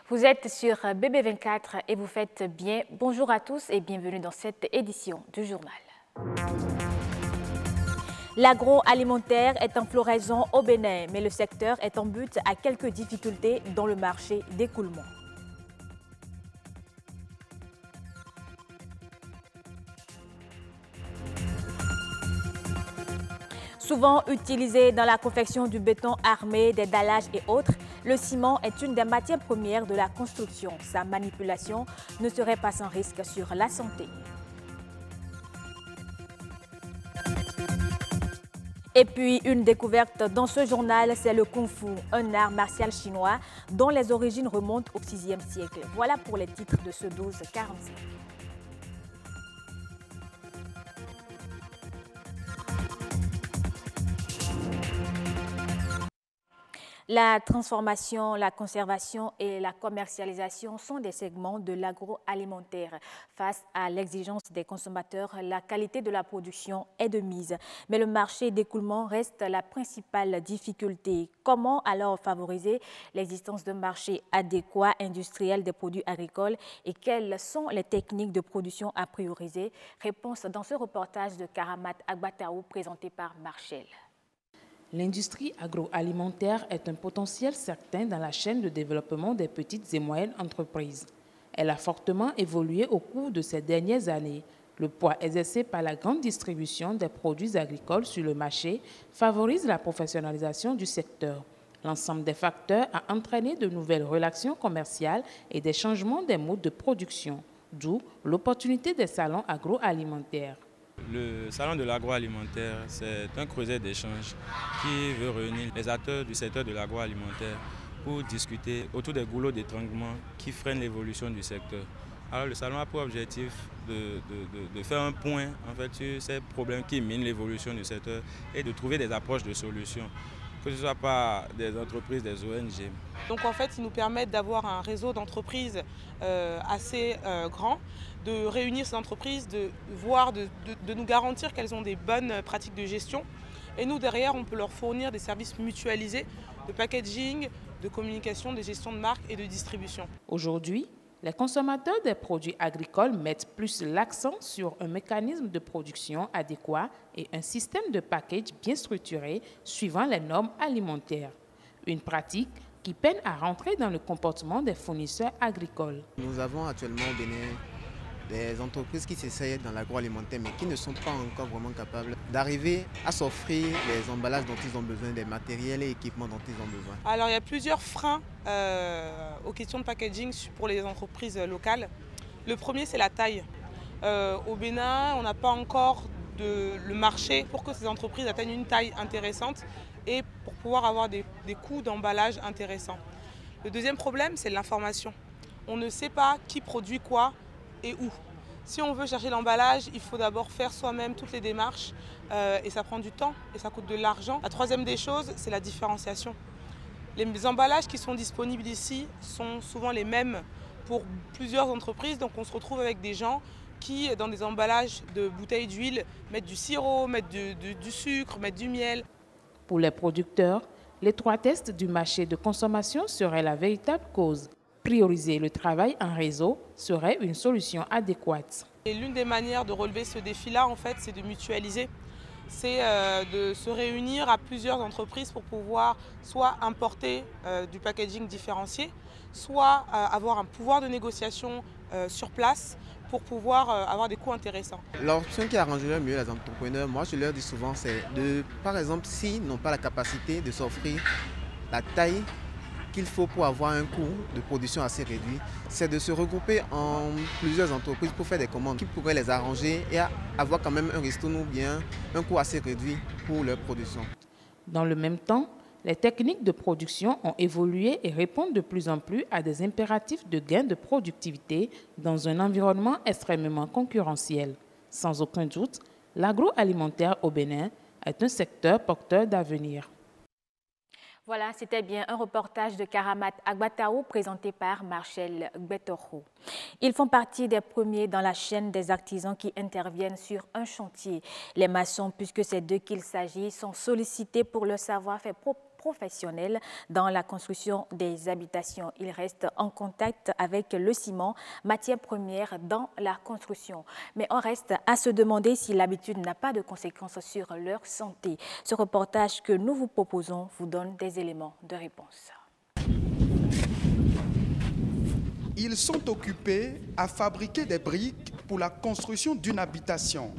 Vous êtes sur BB24 et vous faites bien. Bonjour à tous et bienvenue dans cette édition du journal. L'agroalimentaire est en floraison au Bénin, mais le secteur est en butte à quelques difficultés dans le marché d'écoulement. Souvent utilisé dans la confection du béton armé, des dallages et autres, le ciment est une des matières premières de la construction. Sa manipulation ne serait pas sans risque sur la santé. Et puis, une découverte dans ce journal, c'est le Kung Fu, un art martial chinois dont les origines remontent au VIe siècle. Voilà pour les titres de ce 12-45. La transformation, la conservation et la commercialisation sont des segments de l'agroalimentaire. Face à l'exigence des consommateurs, la qualité de la production est de mise. Mais le marché d'écoulement reste la principale difficulté. Comment alors favoriser l'existence d'un marché adéquat, industriel des produits agricoles et quelles sont les techniques de production à prioriser? Réponse dans ce reportage de Karamat Agbataou présenté par Marchel. L'industrie agroalimentaire est un potentiel certain dans la chaîne de développement des petites et moyennes entreprises. Elle a fortement évolué au cours de ces dernières années. Le poids exercé par la grande distribution des produits agricoles sur le marché favorise la professionnalisation du secteur. L'ensemble des facteurs a entraîné de nouvelles relations commerciales et des changements des modes de production, d'où l'opportunité des salons agroalimentaires. Le salon de l'agroalimentaire, c'est un creuset d'échange qui veut réunir les acteurs du secteur de l'agroalimentaire pour discuter autour des goulots d'étranglement qui freinent l'évolution du secteur. Alors le salon a pour objectif de faire un point en fait, sur ces problèmes qui minent l'évolution du secteur et de trouver des approches de solutions, que ce soit par des entreprises, des ONG. Donc en fait, ils nous permettent d'avoir un réseau d'entreprises assez grand, de réunir ces entreprises, de nous garantir qu'elles ont des bonnes pratiques de gestion. Et nous, derrière, on peut leur fournir des services mutualisés de packaging, de communication, de gestion de marque et de distribution. Aujourd'hui, les consommateurs des produits agricoles mettent plus l'accent sur un mécanisme de production adéquat et un système de package bien structuré suivant les normes alimentaires. Une pratique qui peine à rentrer dans le comportement des fournisseurs agricoles. Nous avons actuellement au Bénin des entreprises qui s'essayent dans l'agroalimentaire mais qui ne sont pas encore vraiment capables d'arriver à s'offrir les emballages dont ils ont besoin, des matériels et équipements dont ils ont besoin. Alors il y a plusieurs freins aux questions de packaging pour les entreprises locales. Le premier, c'est la taille. Au Bénin, on n'a pas encore le marché pour que ces entreprises atteignent une taille intéressante et pour pouvoir avoir des coûts d'emballage intéressants. Le deuxième problème, c'est l'information. On ne sait pas qui produit quoi et où. Si on veut chercher l'emballage, il faut d'abord faire soi-même toutes les démarches et ça prend du temps et ça coûte de l'argent. La troisième des choses, c'est la différenciation. Les emballages qui sont disponibles ici sont souvent les mêmes pour plusieurs entreprises, donc on se retrouve avec des gens qui, dans des emballages de bouteilles d'huile, mettent du sirop, mettent du sucre, mettent du miel. Pour les producteurs, l'étroitesse du marché de consommation serait la véritable cause. Prioriser le travail en réseau serait une solution adéquate. L'une des manières de relever ce défi-là, en fait, c'est de mutualiser. C'est de se réunir à plusieurs entreprises pour pouvoir soit importer du packaging différencié, soit avoir un pouvoir de négociation sur place pour pouvoir avoir des coûts intéressants. L'option qui arrangerait mieux les entrepreneurs, moi je leur dis souvent, c'est de, par exemple, s'ils n'ont pas la capacité de s'offrir la taille qu'il faut pour avoir un coût de production assez réduit, c'est de se regrouper en plusieurs entreprises pour faire des commandes qui pourraient les arranger et avoir quand même un ristourne ou bien un coût assez réduit pour leur production. Dans le même temps, les techniques de production ont évolué et répondent de plus en plus à des impératifs de gain de productivité dans un environnement extrêmement concurrentiel. Sans aucun doute, l'agroalimentaire au Bénin est un secteur porteur d'avenir. Voilà, c'était bien un reportage de Karamat Agbataou présenté par Marchel Gbetoro. Ils font partie des premiers dans la chaîne des artisans qui interviennent sur un chantier. Les maçons, puisque c'est d'eux qu'il s'agit, sont sollicités pour leur savoir-faire professionnel dans la construction des habitations. Il reste en contact avec le ciment, matière première dans la construction. Mais on reste à se demander si l'habitude n'a pas de conséquences sur leur santé. Ce reportage que nous vous proposons vous donne des éléments de réponse. Ils sont occupés à fabriquer des briques pour la construction d'une habitation.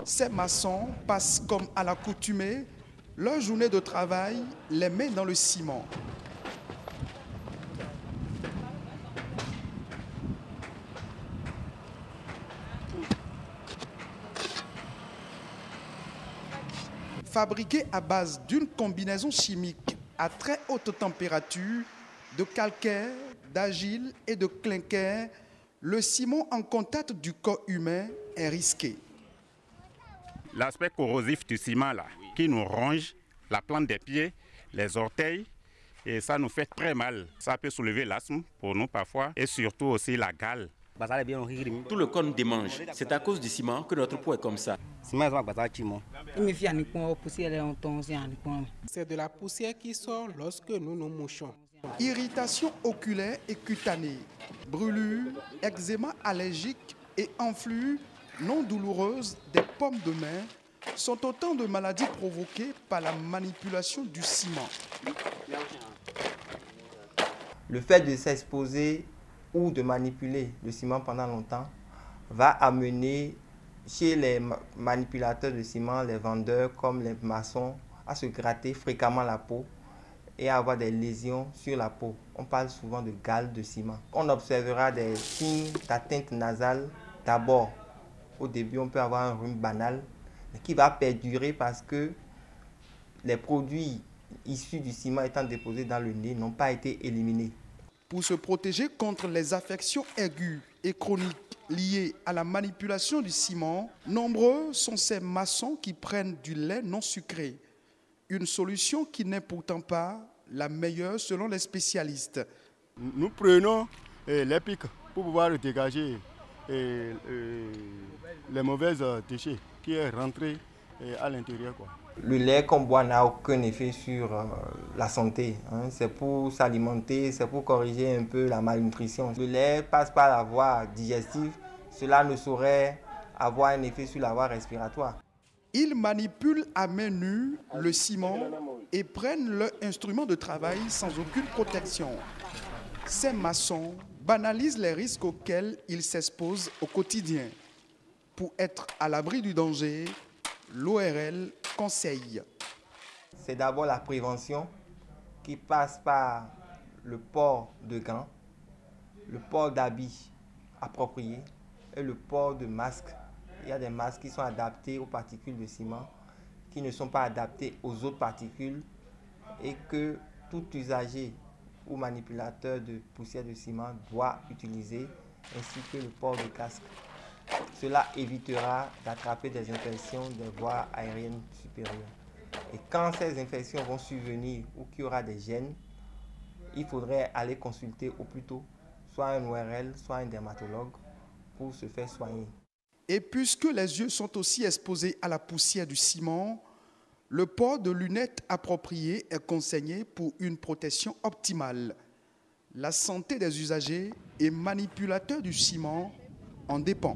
Ces maçons passent comme à l'accoutumée leur journée de travail les mains dans le ciment. Fabriqué à base d'une combinaison chimique à très haute température de calcaire, d'argile et de clinker, le ciment en contact du corps humain est risqué. L'aspect corrosif du ciment là, qui nous ronge la plante des pieds, les orteils, et ça nous fait très mal. Ça peut soulever l'asthme pour nous parfois et surtout aussi la gale. Tout le corps nous démange. C'est à cause du ciment que notre peau est comme ça. C'est de la poussière qui sort lorsque nous nous mouchons. Irritation oculaire et cutanée, brûlure, eczéma allergique et enflure non douloureuse des paumes de main sont autant de maladies provoquées par la manipulation du ciment. Le fait de s'exposer ou de manipuler le ciment pendant longtemps va amener chez les manipulateurs de ciment, les vendeurs comme les maçons, à se gratter fréquemment la peau et à avoir des lésions sur la peau. On parle souvent de gale de ciment. On observera des signes d'atteinte nasale. D'abord, au début, on peut avoir un rhume banal qui va perdurer parce que les produits issus du ciment étant déposés dans le nez n'ont pas été éliminés. Pour se protéger contre les affections aiguës et chroniques liées à la manipulation du ciment, nombreux sont ces maçons qui prennent du lait non sucré. Une solution qui n'est pourtant pas la meilleure selon les spécialistes. Nous prenons les pics pour pouvoir dégager les mauvaises déchets qui est rentré à l'intérieur. Le lait qu'on boit n'a aucun effet sur la santé. C'est pour s'alimenter, c'est pour corriger un peu la malnutrition. Le lait passe par la voie digestive. Cela ne saurait avoir un effet sur la voie respiratoire. Ils manipulent à main nue le ciment et prennent leur instrument de travail sans aucune protection. Ces maçons banalisent les risques auxquels ils s'exposent au quotidien. Pour être à l'abri du danger, l'ORL conseille. C'est d'abord la prévention qui passe par le port de gants, le port d'habits appropriés et le port de masques. Il y a des masques qui sont adaptés aux particules de ciment, qui ne sont pas adaptés aux autres particules et que tout usager ou manipulateur de poussière de ciment doit utiliser, ainsi que le port de casque. Cela évitera d'attraper des infections des voies aériennes supérieures. Et quand ces infections vont survenir ou qu'il y aura des gènes, il faudrait aller consulter au plus tôt, soit un ORL, soit un dermatologue, pour se faire soigner. Et puisque les yeux sont aussi exposés à la poussière du ciment, le port de lunettes appropriées est conseillé pour une protection optimale. La santé des usagers et manipulateurs du ciment en dépend.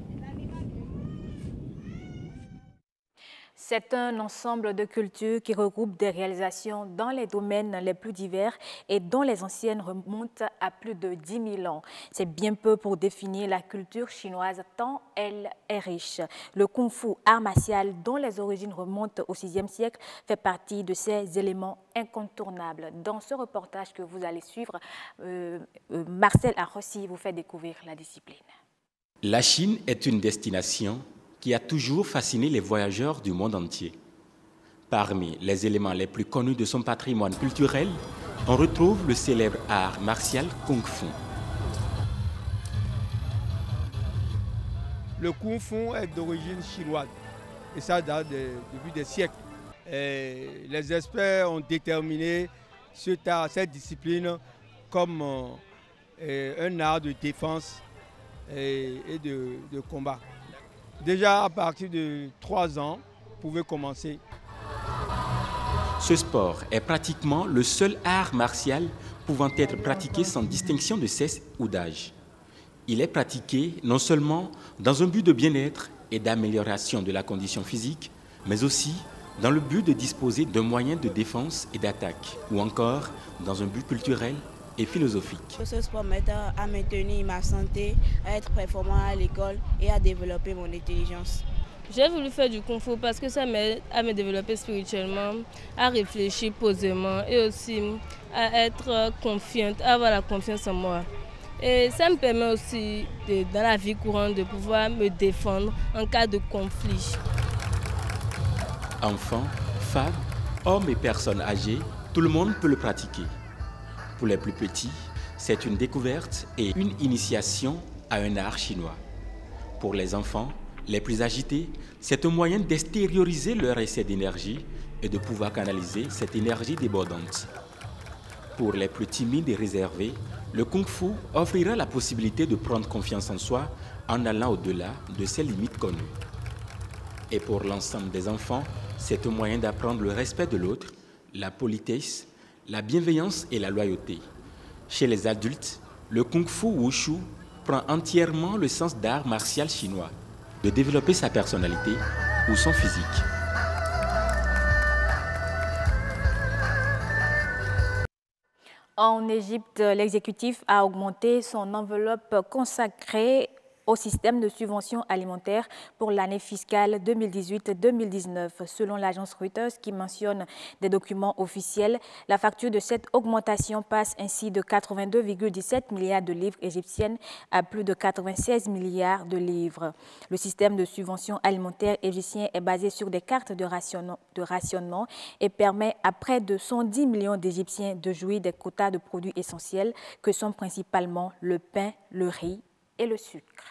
C'est un ensemble de cultures qui regroupe des réalisations dans les domaines les plus divers et dont les anciennes remontent à plus de 10 000 ans. C'est bien peu pour définir la culture chinoise tant elle est riche. Le kung-fu, art martial dont les origines remontent au VIe siècle, fait partie de ces éléments incontournables. Dans ce reportage que vous allez suivre, Marcel Arrossi vous fait découvrir la discipline. La Chine est une destination qui a toujours fasciné les voyageurs du monde entier. Parmi les éléments les plus connus de son patrimoine culturel, on retrouve le célèbre art martial Kung Fu. Le Kung Fu est d'origine chinoise et ça date depuis des siècles. Et les experts ont déterminé cette discipline comme un art de défense et de combat. Déjà à partir de 3 ans, vous pouvez commencer. Ce sport est pratiquement le seul art martial pouvant être pratiqué sans distinction de sexe ou d'âge. Il est pratiqué non seulement dans un but de bien-être et d'amélioration de la condition physique, mais aussi dans le but de disposer de moyens de défense et d'attaque, ou encore dans un but culturel et philosophique. Ce sport m'aide à maintenir ma santé, à être performant à l'école et à développer mon intelligence. J'ai voulu faire du Kung Fu parce que ça m'aide à me développer spirituellement, à réfléchir posément et aussi à être confiante, à avoir la confiance en moi. Et ça me permet aussi, dans la vie courante, de pouvoir me défendre en cas de conflit. Enfants, femmes, hommes et personnes âgées, tout le monde peut le pratiquer. Pour les plus petits, c'est une découverte et une initiation à un art chinois. Pour les enfants, les plus agités, c'est un moyen d'extérioriser leur excès d'énergie et de pouvoir canaliser cette énergie débordante. Pour les plus timides et réservés, le Kung Fu offrira la possibilité de prendre confiance en soi en allant au-delà de ses limites connues. Et pour l'ensemble des enfants, c'est un moyen d'apprendre le respect de l'autre, la politesse, la bienveillance et la loyauté. Chez les adultes, le Kung Fu Wushu prend entièrement le sens d'art martial chinois, de développer sa personnalité ou son physique. En Égypte, l'exécutif a augmenté son enveloppe consacrée au système de subvention alimentaire pour l'année fiscale 2018-2019. Selon l'agence Reuters qui mentionne des documents officiels, la facture de cette augmentation passe ainsi de 82,17 milliards de livres égyptiennes à plus de 96 milliards de livres. Le système de subvention alimentaire égyptien est basé sur des cartes de rationnement et permet à près de 110 millions d'Égyptiens de jouir des quotas de produits essentiels que sont principalement le pain, le riz et le sucre.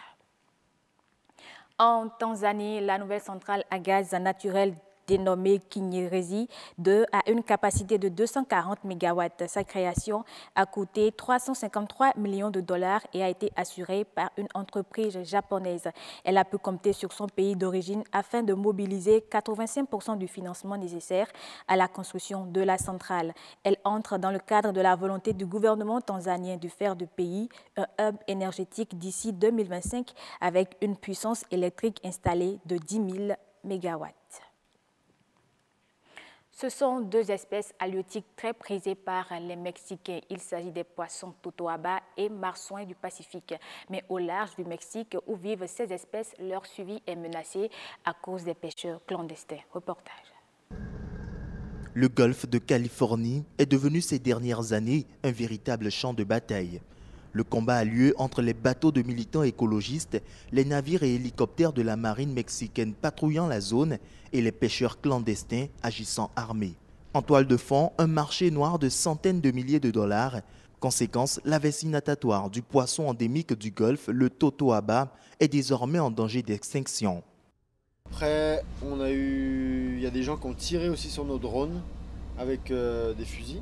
En Tanzanie, la nouvelle centrale à gaz naturel dénommée Kinyerezi 2 a une capacité de 240 MW. Sa création a coûté 353 millions de dollars et a été assurée par une entreprise japonaise. Elle a pu compter sur son pays d'origine afin de mobiliser 85% du financement nécessaire à la construction de la centrale. Elle entre dans le cadre de la volonté du gouvernement tanzanien de faire du pays un hub énergétique d'ici 2025 avec une puissance électrique installée de 10 000 MW. Ce sont deux espèces halieutiques très prisées par les Mexicains. Il s'agit des poissons totoaba et marsouins du Pacifique. Mais au large du Mexique, où vivent ces espèces, leur suivi est menacé à cause des pêcheurs clandestins. Reportage. Le golfe de Californie est devenu ces dernières années un véritable champ de bataille. Le combat a lieu entre les bateaux de militants écologistes, les navires et hélicoptères de la marine mexicaine patrouillant la zone et les pêcheurs clandestins agissant armés. En toile de fond, un marché noir de centaines de milliers de dollars. Conséquence, la vessie natatoire du poisson endémique du Golfe, le totoaba, est désormais en danger d'extinction. Après, il y a des gens qui ont tiré aussi sur nos drones avec des fusils.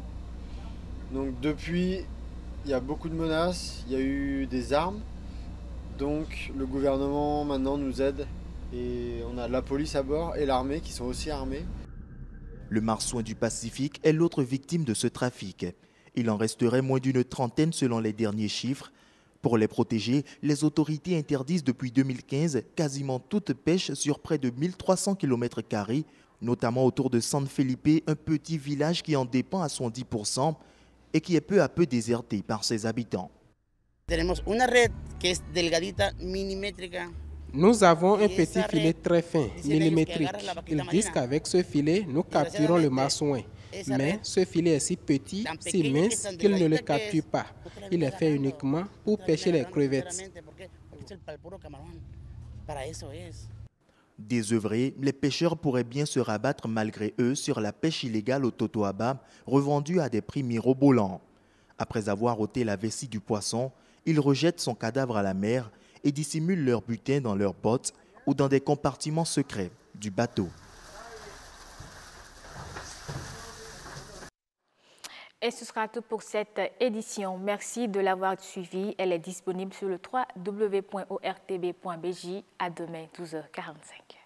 Donc depuis, il y a beaucoup de menaces, il y a eu des armes. Donc le gouvernement maintenant nous aide et on a la police à bord et l'armée qui sont aussi armés. Le marsouin du Pacifique est l'autre victime de ce trafic. Il en resterait moins d'une trentaine selon les derniers chiffres. Pour les protéger, les autorités interdisent depuis 2015 quasiment toute pêche sur près de 1300 km², notamment autour de San Felipe, un petit village qui en dépend à son 10% et qui est peu à peu déserté par ses habitants. Nous avons un petit filet très fin, millimétrique. Ils disent qu'avec ce filet, nous capturons le marsouin. Mais ce filet est si petit, si mince qu'il ne le capture pas. Il est fait uniquement pour pêcher les crevettes. Désœuvrés, les pêcheurs pourraient bien se rabattre malgré eux sur la pêche illégale au totoaba, revendue à des prix mirobolants. Après avoir ôté la vessie du poisson, ils rejettent son cadavre à la mer et dissimulent leur butin dans leurs bottes ou dans des compartiments secrets du bateau. Et ce sera tout pour cette édition. Merci de l'avoir suivi. Elle est disponible sur le www.ortb.bj. À demain, 12h45.